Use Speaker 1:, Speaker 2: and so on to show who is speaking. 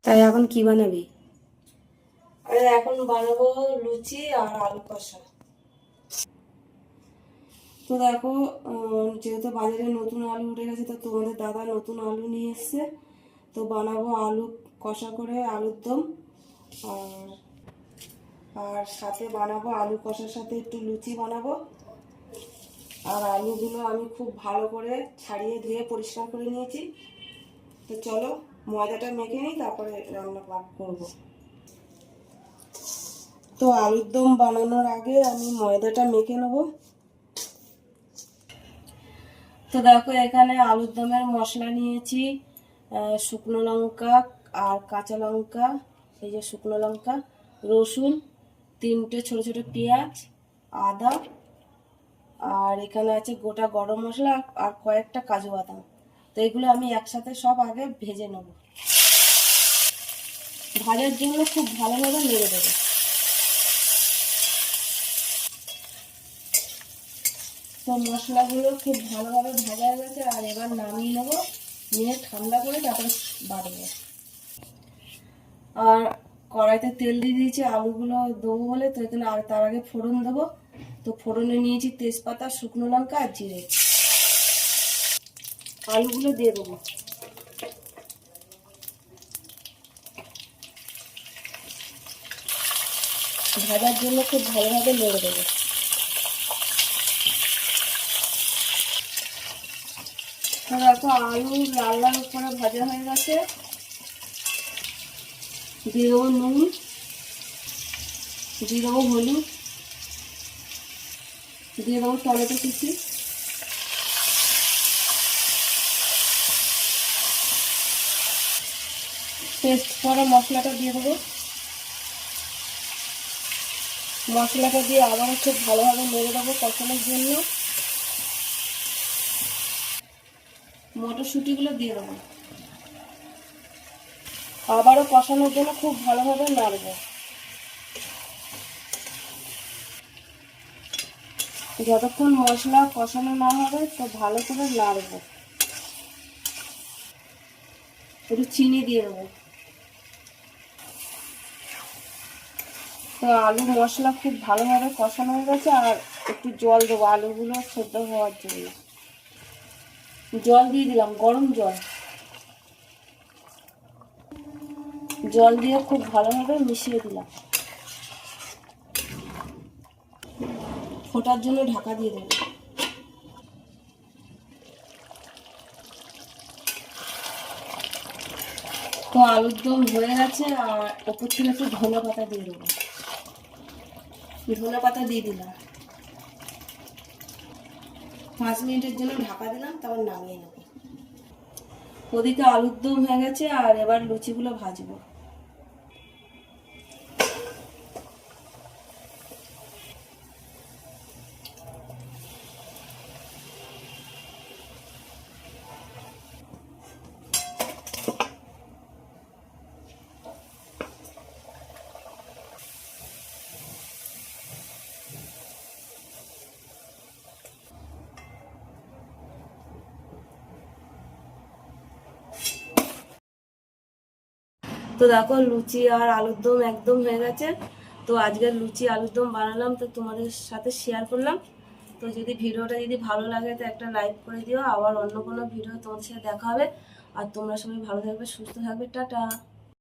Speaker 1: তাই এখন কি বানাবি?
Speaker 2: আরে এখন বানাবো লুচি আর আলু কষা।
Speaker 1: তো দেখো, যেহেতু বাজারে নতুন আলু উঠে গেছে, তো তোমাদের দাদা নতুন আলু নিয়ে এসছে। তো বানাবো আলু কষা করে আলুর দম। আর আর সাথে বানাবো আলু কষার সাথে একটু লুচি বানাবো। আর আলুগুলো আমি খুব ভালো করে ছাড়িয়ে ধুয়ে পরিষ্কার করে নিয়েছি। তো চলো ময়দাটা মেখে নিই, তারপরে রান্না করবো। তো আলুর দম বানানোর আগে আমি ময়দাটা মেখে নেবো। তো দেখো, এখানে আলুর দমের মশলা নিয়েছি, শুকনো লঙ্কা আর কাঁচা লঙ্কা, এই যে শুকনো লঙ্কা, রসুন, 3টে ছোট ছোট পেঁয়াজ, আদা, আর এখানে আছে গোটা গরম মশলা আর কয়েকটা কাজু বাদাম। তো এগুলো আমি একসাথে সব আগে ভেজে নেব। ভাজার জন্য খুব ভালোভাবে নেড়ে দেবো। তো মশলাগুলো খুব ভালোভাবে ভাজা হয়ে গেছে, আর এবার নামিয়ে নেবো, নিয়ে ঠান্ডা করে তারপরে বাড়বো। আর কড়াইতে তেল দিয়ে দিয়েছি আলুগুলো দেবো বলে, তো এখানে আর তার আগে ফোড়ন দেবো। তো ফোড়নে নিয়েছি তেজপাতা, শুকনো লঙ্কা আর জিরে। আলুগুলো দিয়ে দেবো। ভাজার জন্য খুব ভালোভাবে নেড়ে দেবো। তো দেখো, আলু লাল লাল করে ভাজা হয়ে গেছে। দিয়ে দেবো নুন, দিয়ে দেবো হলুদ, দিয়ে দেবো টমেটো কুচি, পেস্ট করা মশলাটা দিয়ে দেবো। মশলাটা দিয়ে আবারও খুব ভালোভাবে নেড়ে দেবো কষানোর জন্য। মটরশুঁটিগুলো দিয়ে দেবো, আবারও কষানোর জন্য খুব ভালোভাবে নাড়বো। যতক্ষণ মশলা কষানো না হবে তো ভালো করে নাড়বো। একটু চিনি দিয়ে দেবো। তো আলু মশলা খুব ভালোভাবে কষানো হয়ে গেছে, আর একটু জল দেবো আলুগুলো সেদ্ধ হওয়ার জন্য। জল দিয়ে দিলাম, গরম জল। জল দিয়ে খুব ভালোভাবে মিশিয়ে দিলাম। ফোটার জন্য ঢাকা দিয়ে দেবো। তো আলুর দম হয়ে গেছে, আর ওপর থেকে একটু ধনে পাতা দিয়ে দেবো। ধনে পাতা দিয়ে দিলাম। 5 মিনিটের জন্য ঢাকা দিলাম, তারপর নামিয়ে নেব। ওদিকে আলুর দম হয়ে গেছে, আর এবার লুচিগুলো ভাজবো। তো দেখো, লুচি আর আলুর দম একদম হয়ে গেছে। তো আজকের লুচি আলুর দম বানালাম, তো তোমাদের সাথে শেয়ার করলাম। তো ভিডিওটা যদি ভালো লাগে তো একটা লাইক করে দিও। আবার অন্য কোনো ভিডিও তোমাদের সাথে দেখা হবে। আর তোমরা সবাই ভালো থাকবে, সুস্থ থাকবে। টাটা।